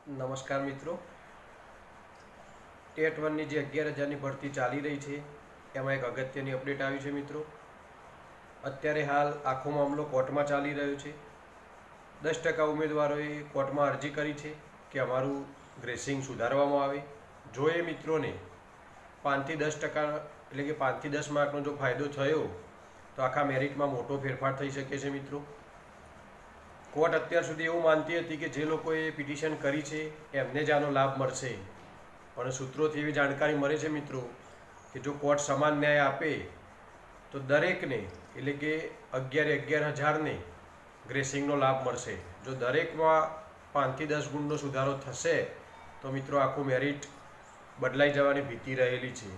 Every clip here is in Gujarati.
નમસ્કાર મિત્રો, ટેટ વનની જે 11,000ની ભરતી ચાલી રહી છે એમાં એક અગત્યની અપડેટ આવી છે મિત્રો. અત્યારે હાલ આખો મામલો કોર્ટમાં ચાલી રહ્યો છે. 10% ઉમેદવારોએ કોર્ટમાં અરજી કરી છે કે અમારું ગ્રેસિંગ સુધારવામાં આવે. જો એ મિત્રોને 5 થી 10% એટલે કે 5 થી 10 માર્કનો જો ફાયદો થયો તો આખા મેરિટમાં મોટો ફેરફાર થઈ શકે છે મિત્રો. કોર્ટ અત્યાર સુધી એવું માનતી હતી કે જે લોકોએ પિટિશન કરી છે એમને જ આનો લાભ મળશે, પણ સૂત્રોથી એવી જાણકારી મળે છે મિત્રો કે જો કોર્ટ સમાન ન્યાય આપે તો દરેકને એટલે કે 11,000ને ગ્રેસિંગનો લાભ મળશે. જો દરેકમાં 5 થી 10 ગુણનો સુધારો થશે તો મિત્રો આખું મેરિટ બદલાઈ જવાની ભીતિ રહેલી છે.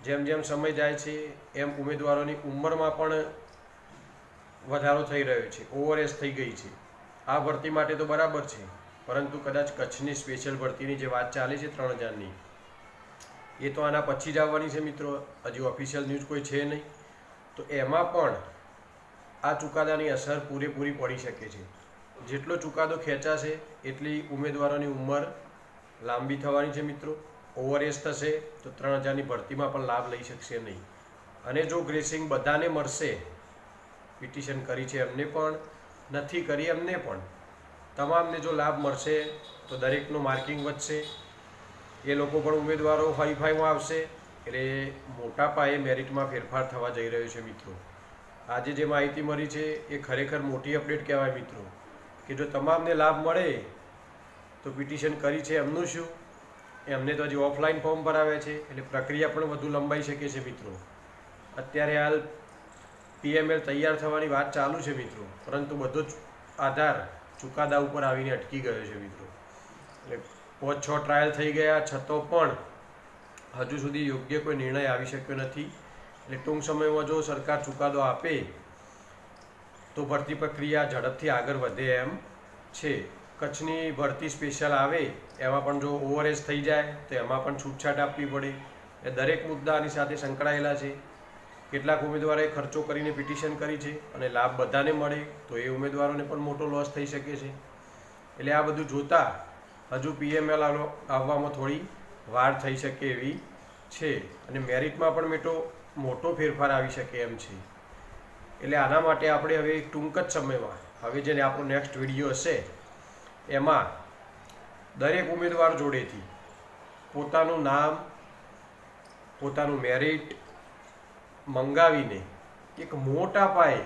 જેમ જેમ સમય જાય છે એમ ઉમેદવારોની ઉંમરમાં પણ વધારો થઈ રહ્યો છે, ઓવરએજ થઈ ગઈ છે. આ ભરતી માટે તો બરાબર છે, પરંતુ કદાચ કચ્છની સ્પેશિયલ ભરતીની જે વાત ચાલે છે 3,000ની, એ તો આના પછી જ આવવાની છે મિત્રો. હજી ઓફિશિયલ ન્યૂઝ કોઈ છે નહીં, તો એમાં પણ આ ચુકાદાની અસર પૂરેપૂરી પડી શકે છે. જેટલો ચુકાદો ખેંચાશે એટલી ઉમેદવારોની ઉંમર લાંબી થવાની છે મિત્રો. ઓવરએજ થશે તો 3,000ની ભરતીમાં પણ લાભ લઈ શકશે નહીં. અને જો ગ્રેસિંગ બધાને મળશે, પિટિશન કરી છે એમને પણ, નથી કરી એમને પણ, તમામને જો લાભ મળશે તો દરેકનું માર્કિંગ વધશે, એ લોકો પણ ઉમેદવારો હરીફાઈમાં આવશે, એટલે મોટા પાયે મેરિટમાં ફેરફાર થવા જઈ રહ્યો છે મિત્રો. આજે જે માહિતી મળી છે એ ખરેખર મોટી અપડેટ કહેવાય મિત્રો, કે જો તમામને લાભ મળે તો પિટિશન કરી છે એમનું શું? એમને તો હજી ઓફલાઈન ફોર્મ ભરાવ્યા છે, એટલે પ્રક્રિયા પણ વધુ લંબાઈ શકે છે મિત્રો. અત્યારે હાલ PML તૈયાર થવાની વાત ચાલુ છે મિત્રો, પરંતુ બધો જ આધાર ચુકાદા ઉપર આવીને અટકી ગયો છે મિત્રો. એટલે 5-6 ટ્રાયલ થઈ ગયા છતાં પણ હજુ સુધી યોગ્ય કોઈ નિર્ણય આવી શક્યો નથી. એટલે ટૂંક સમયમાં જો સરકાર ચુકાદો આપે તો ભરતી પ્રક્રિયા ઝડપથી આગળ વધે એમ છે. કચ્છની ભરતી સ્પેશિયલ આવે એમાં પણ જો ઓવરએજ થઈ જાય તો એમાં પણ છૂટછાટ આપવી પડે. એ દરેક મુદ્દા આની સાથે સંકળાયેલા છે. કેટલાક ઉમેદવારોએ ખર્ચો કરીને પિટિશન કરી છે અને લાભ બધાને મળે તો એ ઉમેદવારોને પણ મોટો લોસ થઈ શકે છે. એટલે આ બધું જોતાં હજુ PML આવવામાં થોડી વાર થઈ શકે એવી છે, અને મેરિટમાં પણ મોટો ફેરફાર આવી શકે એમ છે. એટલે આના માટે આપણે હવે ટૂંક જ સમયમાં, હવે જેને આપણો નેક્સ્ટ વિડીયો હશે એમાં દરેક ઉમેદવાર જોડેથી પોતાનું નામ, પોતાનું મેરિટ મંગાવીને એક મોટા પાયે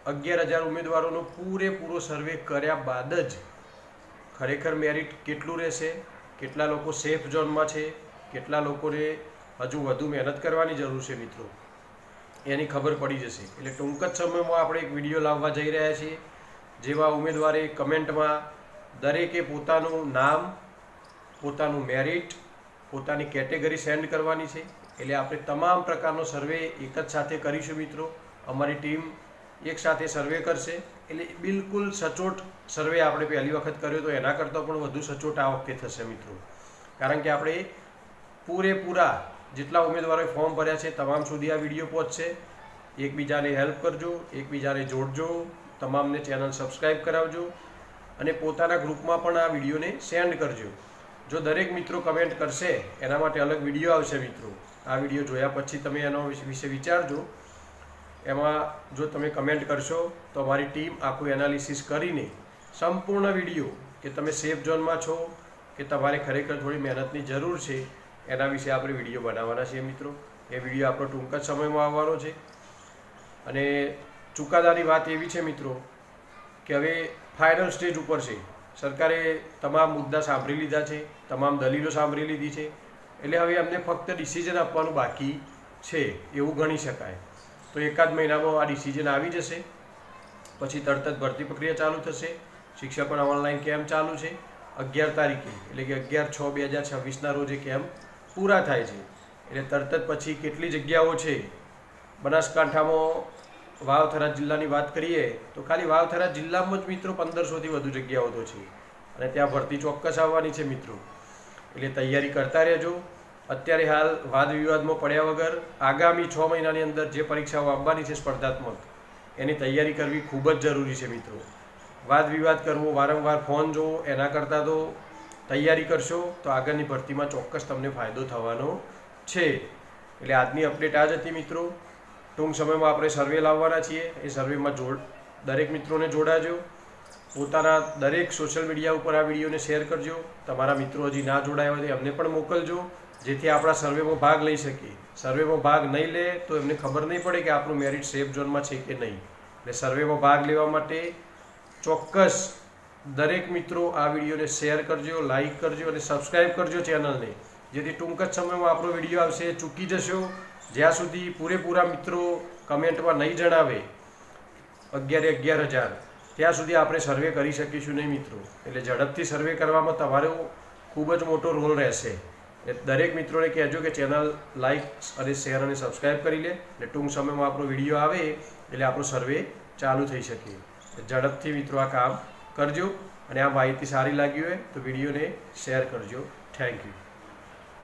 11,000 ઉમેદવારોનો પૂરેપૂરો સર્વે કર્યા બાદ જ ખરેખર મેરિટ કેટલું રહેશે, કેટલા લોકો સેફ ઝોનમાં છે, કેટલા લોકોને હજુ વધુ મહેનત કરવાની જરૂર છે મિત્રો, એની ખબર પડી જશે. એટલે ટૂંક જ સમયમાં આપણે એક વિડીયો લાવવા જઈ રહ્યા છીએ, જેવા ઉમેદવારે કમેન્ટમાં દરેકે પોતાનું નામ, પોતાનું મેરિટ, પોતાની કેટેગરી સેન્ડ કરવાની છે. એટલે આપણે તમામ પ્રકારનો સર્વે એક જ સાથે કરીશું મિત્રો. અમારી ટીમ એક સાથે સર્વે કરશે, એટલે બિલકુલ સચોટ સર્વે આપણે પહેલી વખત કર્યો તો એના કરતાં પણ વધુ સચોટ આ વખતે થશે મિત્રો. કારણ કે આપણે પૂરેપૂરા જેટલા ઉમેદવારોએ ફોર્મ ભર્યા છે તમામ સુધી આ વિડીયો પહોંચશે. એકબીજાને હેલ્પ કરજો, એકબીજાને જોડજો, તમામને ચેનલ સબસ્ક્રાઈબ કરાવજો અને પોતાના ગ્રુપમાં પણ આ વિડીયોને સેન્ડ કરજો. જો દરેક મિત્રો કમેન્ટ કરશે એના માટે અલગ વિડીયો આવશે મિત્રો. આ વિડીયો જોયા પછી તમે એનો વિશે વિચારજો. એમાં જો તમે કમેન્ટ કરશો તો અમારી ટીમ આખું એનાલિસિસ કરીને સંપૂર્ણ વિડીયો, કે તમે સેફ ઝોનમાં છો કે તમારે ખરેખર થોડી મહેનતની જરૂર છે, એના વિશે આપણે વિડીયો બનાવવાના છીએ મિત્રો. એ વિડીયો આપણો ટૂંક જ સમયમાં આવવાનો છે. અને ચુકાદાની વાત એવી છે મિત્રો કે હવે ફાઇનલ સ્ટેજ ઉપર છે. સરકારે તમામ મુદ્દા સાંભળી લીધા છે, તમામ દલીલો સાંભળી લીધી છે. એટલે હવે અમને ફક્ત ડિસિઝન આપવાનું બાકી છે એવું ગણી શકાય. તો એકાદ મહિનામાં આ ડિસિઝન આવી જશે, પછી તરત જ ભરતી પ્રક્રિયા ચાલુ થશે. શિક્ષકોના ઓનલાઈન કેમ્પ ચાલુ છે 11 તારીખે, એટલે કે 11/6/2026ના રોજ એ કેમ્પ પૂરા થાય છે. એટલે તરત જ પછી કેટલી જગ્યાઓ છે, બનાસકાંઠામાં વાવ-થરાદ જિલ્લાની વાત કરીએ તો ખાલી વાવ-થરાદ જિલ્લામાં જ મિત્રો 1,500થી વધુ જગ્યાઓ તો છે, અને ત્યાં ભરતી ચોક્કસ આવવાની છે મિત્રો. એટલે તૈયારી કરતા રહેજો. અત્યારે હાલ વાદ વિવાદમાં પડ્યા વગર આગામી 6 મહિનાની અંદર જે પરીક્ષાઓ આવવાની છે સ્પર્ધાત્મક, એની તૈયારી કરવી ખૂબ જ જરૂરી છે મિત્રો. વાદ વિવાદ કરવો, વારંવાર ફોન જોવો, એના કરતાં તો તૈયારી કરશો તો આગળની ભરતીમાં ચોક્કસ તમને ફાયદો થવાનો છે. એટલે આજની અપડેટ આ જ હતી મિત્રો. ટૂંક સમયમાં આપણે સર્વે લાવવાના છીએ. એ સર્વેમાં દરેક મિત્રોને જોડાજો. પોતાના દરેક સોશિયલ મીડિયા ઉપર આ વિડીયોને શેર કરજો. તમારા મિત્રો હજી ના જોડાયા હોય તો એમને પણ મોકલજો, જેથી આપણા સર્વેમાં ભાગ લઈ શકીએ. સર્વેમાં ભાગ નહીં લે તો એમને ખબર નહીં પડે કે આપણું મેરિટ સેફ ઝોનમાં છે કે નહીં. એટલે સર્વેમાં ભાગ લેવા માટે ચોક્કસ દરેક મિત્રો આ વિડીયોને શેર કરજો, લાઈક કરજો અને સબસ્ક્રાઈબ કરજો ચેનલને, જેથી ટૂંક જ સમયમાં આપણો વિડીયો આવશે ચૂકી જશો. જ્યાં સુધી પૂરેપૂરા મિત્રો કમેન્ટમાં નહીં જણાવે 11,000 ત્યાં સુધી આપણે સર્વે કરી શકીશું નહીં મિત્રો. એટલે ઝડપથી સર્વે કરવામાં તમારો ખૂબ જ મોટો રોલ રહેશે. દરેક મિત્રોને કહેજો કે ચેનલ લાઈક અને શેર અને સબસ્ક્રાઈબ કરી લે. એટલે ટૂંક સમયમાં આપણો વિડીયો આવે એટલે આપણો સર્વે ચાલુ થઈ શકે. ઝડપથી મિત્રો આ કામ કરજો. અને આ માહિતી સારી લાગી હોય તો વિડીયોને શેર કરજો. Thank you.